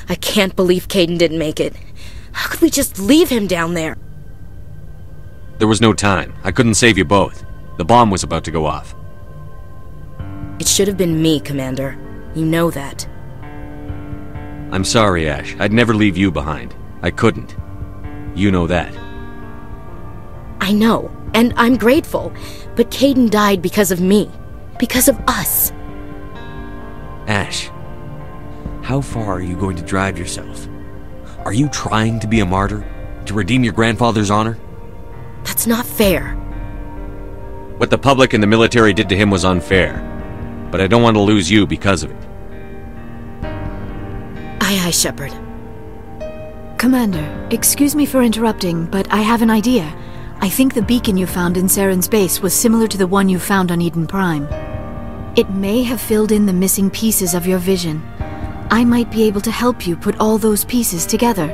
I can't believe Caden didn't make it. How could we just leave him down there? There was no time. I couldn't save you both. The bomb was about to go off. It should have been me, Commander. You know that. I'm sorry, Ash. I'd never leave you behind. I couldn't. You know that. I know, and I'm grateful. But Caden died because of me. Because of us. Ash, how far are you going to drive yourself? Are you trying to be a martyr? To redeem your grandfather's honor? That's not fair. What the public and the military did to him was unfair. But I don't want to lose you because of it. Aye, Shepard. Commander, excuse me for interrupting, but I have an idea. I think the beacon you found in Saren's base was similar to the one you found on Eden Prime. It may have filled in the missing pieces of your vision. I might be able to help you put all those pieces together.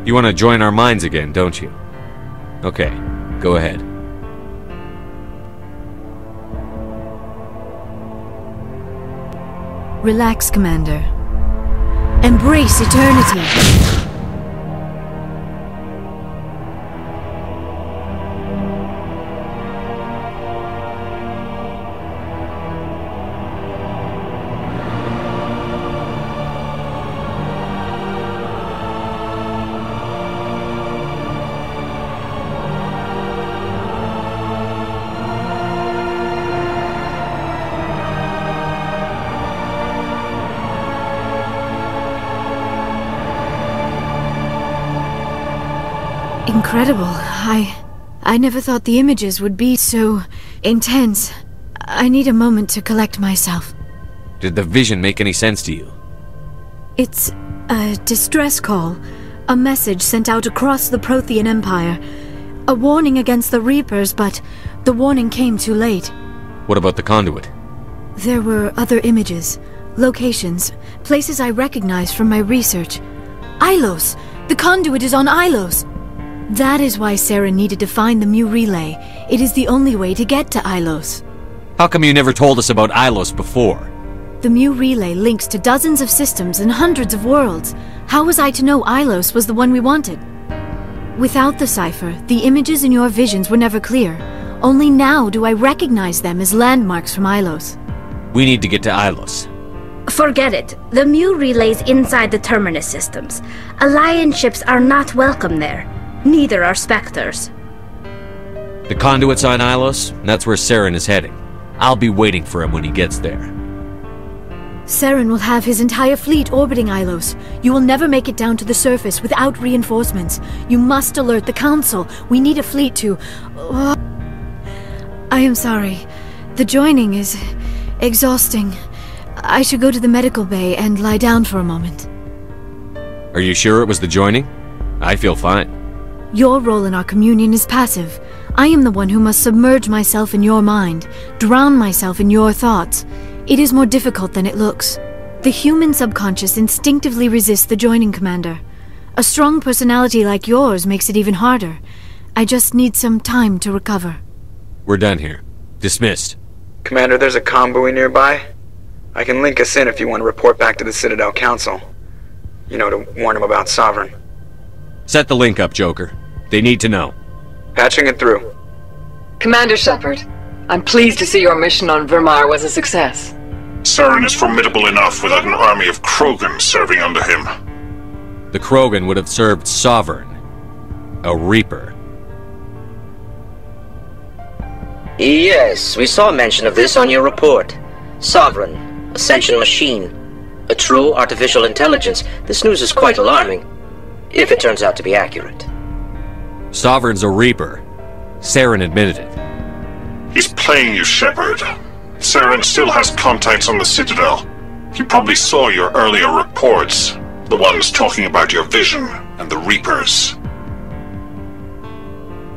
You want to join our minds again, don't you? Okay, go ahead. Relax, Commander. Embrace eternity! Incredible. I never thought the images would be so intense. I need a moment to collect myself. Did the vision make any sense to you? It's a distress call. A message sent out across the Prothean Empire. A warning against the Reapers, but the warning came too late. What about the conduit? There were other images, locations, places I recognized from my research. Ilos! The conduit is on Ilos! That is why Saren needed to find the Mu Relay. It is the only way to get to Ilos. How come you never told us about Ilos before? The Mu Relay links to dozens of systems and hundreds of worlds. How was I to know Ilos was the one we wanted? Without the cipher, the images in your visions were never clear. Only now do I recognize them as landmarks from Ilos. We need to get to Ilos. Forget it. The Mu Relay's inside the Terminus systems. Alliance ships are not welcome there. Neither are Spectres. The conduit's on Ilos, and that's where Saren is heading. I'll be waiting for him when he gets there. Saren will have his entire fleet orbiting Ilos. You will never make it down to the surface without reinforcements. You must alert the Council. We need a fleet to... I am sorry. The joining is exhausting. I should go to the medical bay and lie down for a moment. Are you sure it was the joining? I feel fine. Your role in our communion is passive. I am the one who must submerge myself in your mind, drown myself in your thoughts. It is more difficult than it looks. The human subconscious instinctively resists the joining, Commander. A strong personality like yours makes it even harder. I just need some time to recover. We're done here. Dismissed. Commander, there's a comm buoy nearby. I can link us in if you want to report back to the Citadel Council. You know, to warn them about Sovereign. Set the link up, Joker. They need to know. Patching it through. Commander Shepard, I'm pleased to see your mission on Virmire was a success. Saren is formidable enough without an army of Krogan serving under him. The Krogan would have served Sovereign. A Reaper. Yes, we saw mention of this on your report. Sovereign, Ascension machine. A true artificial intelligence. This news is quite alarming. If it turns out to be accurate. Sovereign's a Reaper. Saren admitted it. He's playing you, Shepard. Saren still has contacts on the Citadel. He probably saw your earlier reports. The ones talking about your vision and the Reapers.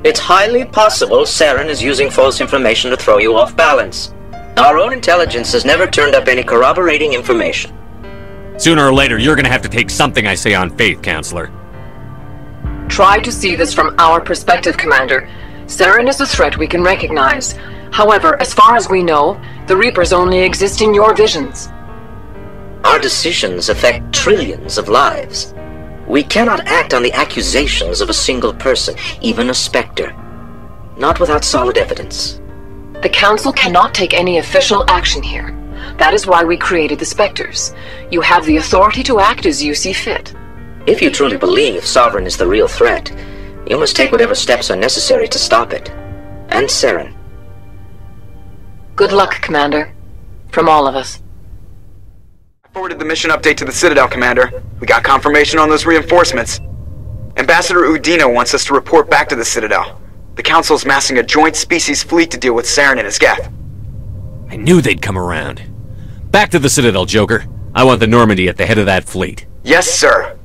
It's highly possible Saren is using false information to throw you off balance. Our own intelligence has never turned up any corroborating information. Sooner or later, you're gonna have to take something I say on faith, Counselor. Try to see this from our perspective, Commander. Saren is a threat we can recognize. However, as far as we know, the Reapers only exist in your visions. Our decisions affect trillions of lives. We cannot act on the accusations of a single person, even a specter. Not without solid evidence. The Council cannot take any official action here. That is why we created the Spectres. You have the authority to act as you see fit. If you truly believe Sovereign is the real threat, you must take whatever steps are necessary to stop it. And Saren. Good luck, Commander. From all of us. I forwarded the mission update to the Citadel, Commander. We got confirmation on those reinforcements. Ambassador Udina wants us to report back to the Citadel. The Council's massing a joint species fleet to deal with Saren and his Geth. I knew they'd come around. Back to the Citadel, Joker. I want the Normandy at the head of that fleet. Yes, sir.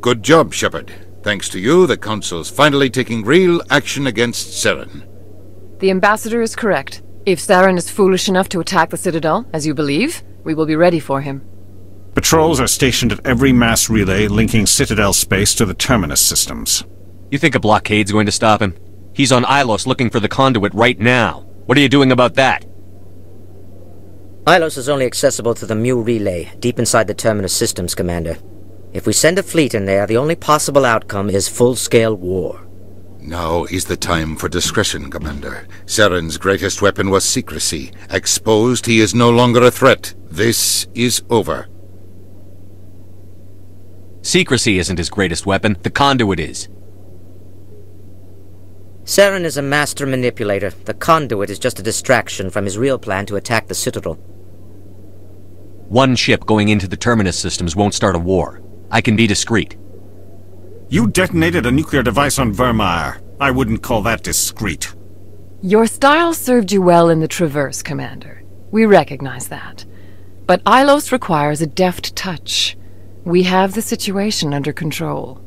Good job, Shepard. Thanks to you, the Council's finally taking real action against Saren. The Ambassador is correct. If Saren is foolish enough to attack the Citadel, as you believe, we will be ready for him. Patrols are stationed at every mass relay linking Citadel space to the Terminus systems. You think a blockade's going to stop him? He's on Ilos looking for the conduit right now. What are you doing about that? Ilos is only accessible to the Mu relay, deep inside the Terminus systems, Commander. If we send a fleet in there, the only possible outcome is full-scale war. Now is the time for discretion, Commander. Saren's greatest weapon was secrecy. Exposed, he is no longer a threat. This is over. Secrecy isn't his greatest weapon. The conduit is. Saren is a master manipulator. The conduit is just a distraction from his real plan to attack the Citadel. One ship going into the Terminus systems won't start a war. I can be discreet. You detonated a nuclear device on Virmire. I wouldn't call that discreet. Your style served you well in the Traverse, Commander. We recognize that. But Ilos requires a deft touch. We have the situation under control.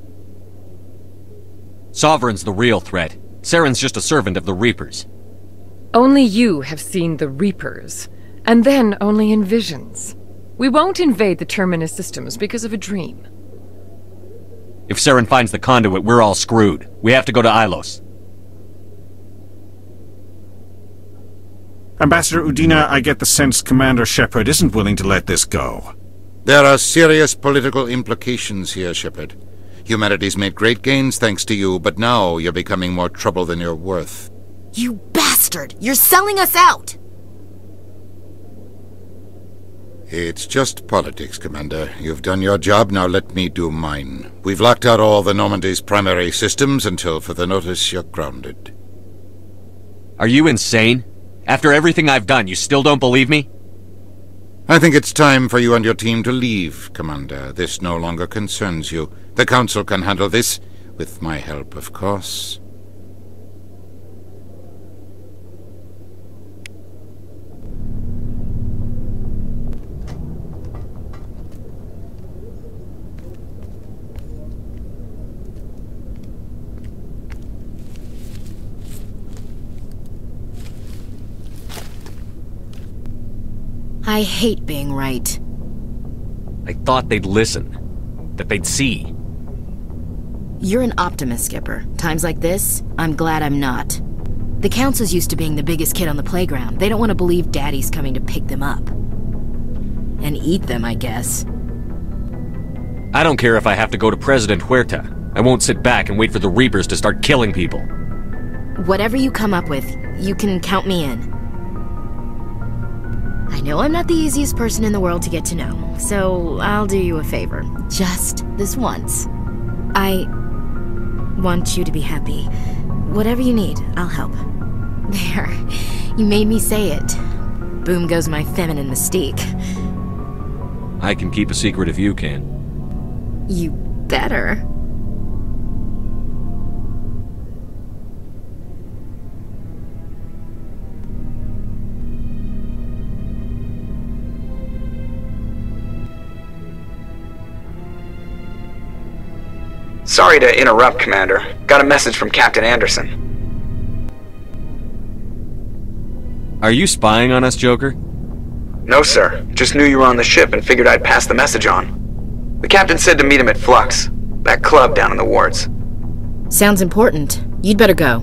Sovereign's the real threat. Saren's just a servant of the Reapers. Only you have seen the Reapers, and then only in visions. We won't invade the Terminus systems because of a dream. If Saren finds the conduit, we're all screwed. We have to go to Ilos. Ambassador Udina, I get the sense Commander Shepard isn't willing to let this go. There are serious political implications here, Shepard. Humanity's made great gains thanks to you, but now you're becoming more trouble than you're worth. You bastard! You're selling us out! It's just politics, Commander. You've done your job, now let me do mine. We've locked out all the Normandy's primary systems until further notice you're grounded. Are you insane? After everything I've done, you still don't believe me? I think it's time for you and your team to leave, Commander. This no longer concerns you. The Council can handle this, with my help, of course. I hate being right. I thought they'd listen. That they'd see. You're an optimist, Skipper. Times like this, I'm glad I'm not. The Council's used to being the biggest kid on the playground. They don't want to believe Daddy's coming to pick them up. And eat them, I guess. I don't care if I have to go to President Huerta. I won't sit back and wait for the Reapers to start killing people. Whatever you come up with, you can count me in. I know I'm not the easiest person in the world to get to know, so I'll do you a favor. Just this once. I want you to be happy. Whatever you need, I'll help. There. You made me say it. Boom goes my feminine mystique. I can keep a secret if you can. You better. Sorry to interrupt, Commander. Got a message from Captain Anderson. Are you spying on us, Joker? No, sir. Just knew you were on the ship and figured I'd pass the message on. The captain said to meet him at Flux, that club down in the wards. Sounds important. You'd better go.